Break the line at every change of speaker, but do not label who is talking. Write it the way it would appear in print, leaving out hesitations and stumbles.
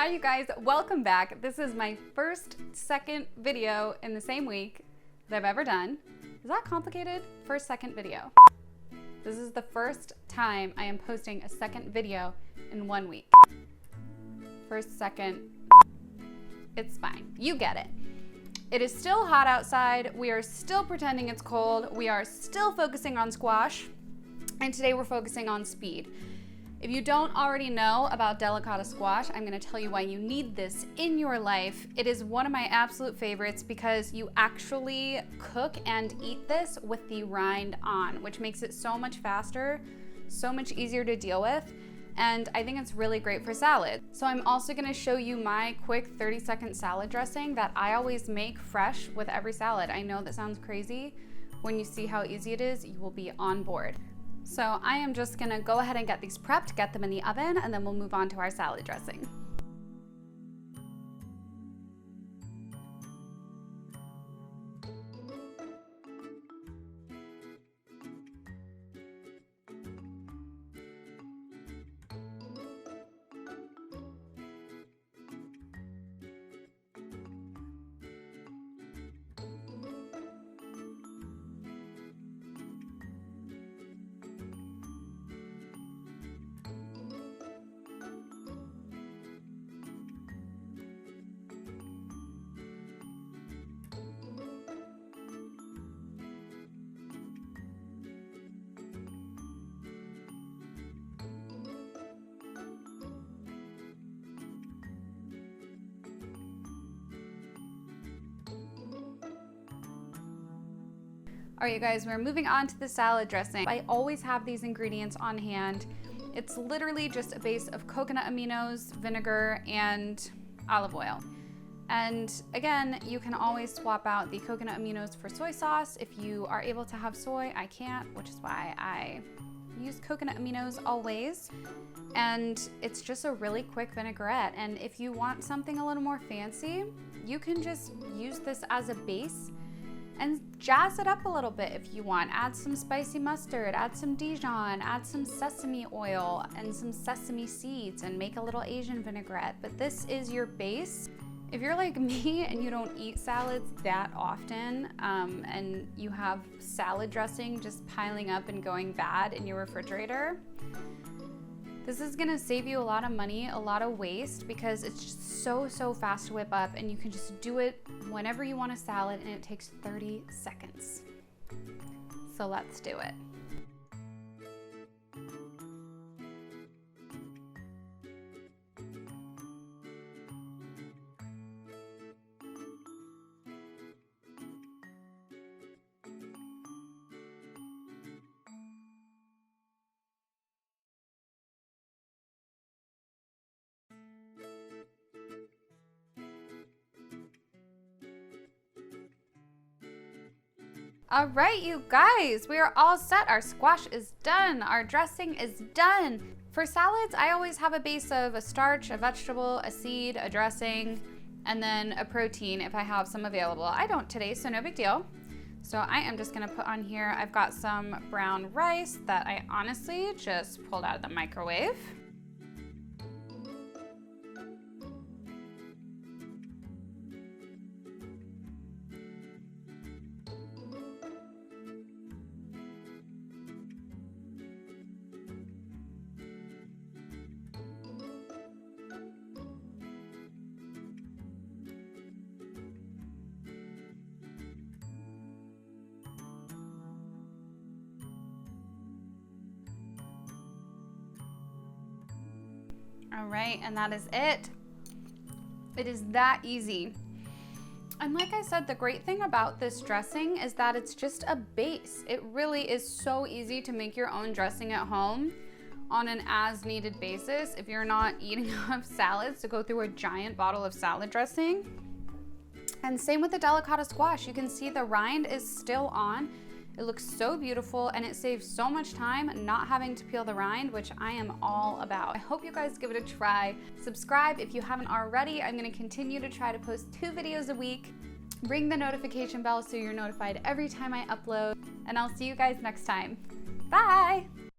Hi you guys, welcome back. This is my second video in the same week that I've ever done. Is that complicated? Second video. This is the first time I am posting a second video in 1 week. Second, it's fine. You get it. It is still hot outside. We are still pretending it's cold. We are still focusing on squash. And today we're focusing on speed. If you don't already know about Delicata Squash, I'm gonna tell you why you need this in your life. It is one of my absolute favorites because you actually cook and eat this with the rind on, which makes it so much faster, so much easier to deal with, and I think it's really great for salad. So I'm also gonna show you my quick 30-second salad dressing that I always make fresh with every salad. I know that sounds crazy. When you see how easy it is, you will be on board. So I am just gonna go ahead and get these prepped, get them in the oven, and then we'll move on to our salad dressing. All right, you guys, we're moving on to the salad dressing. I always have these ingredients on hand. It's literally just a base of coconut aminos, vinegar, and olive oil. And again, you can always swap out the coconut aminos for soy sauce if you are able to have soy. I can't, which is why I use coconut aminos always. And it's just a really quick vinaigrette. And if you want something a little more fancy, you can just use this as a base and jazz it up a little bit if you want. Add some spicy mustard, add some Dijon, add some sesame oil and some sesame seeds and make a little Asian vinaigrette. But this is your base. If you're like me and you don't eat salads that often and you have salad dressing just piling up and going bad in your refrigerator, this is gonna save you a lot of money, a lot of waste, because it's just so fast to whip up and you can just do it whenever you want a salad and it takes 30 seconds. So let's do it. All right, you guys, we are all set. Our squash is done. Our dressing is done. For salads, I always have a base of a starch, a vegetable, a seed, a dressing, and then a protein if I have some available. I don't today, so no big deal. So I am just gonna put on here, I've got some brown rice that I honestly just pulled out of the microwave. All right, and that is it. It is that easy. And like I said, the great thing about this dressing is that it's just a base. It really is so easy to make your own dressing at home on an as needed basis if you're not eating enough salads to go through a giant bottle of salad dressing. And same with the Delicata Squash. You can see the rind is still on. It looks so beautiful and it saves so much time not having to peel the rind, which I am all about. I hope you guys give it a try. Subscribe if you haven't already. I'm gonna continue to try to post 2 videos a week. Ring the notification bell so you're notified every time I upload, and I'll see you guys next time. Bye!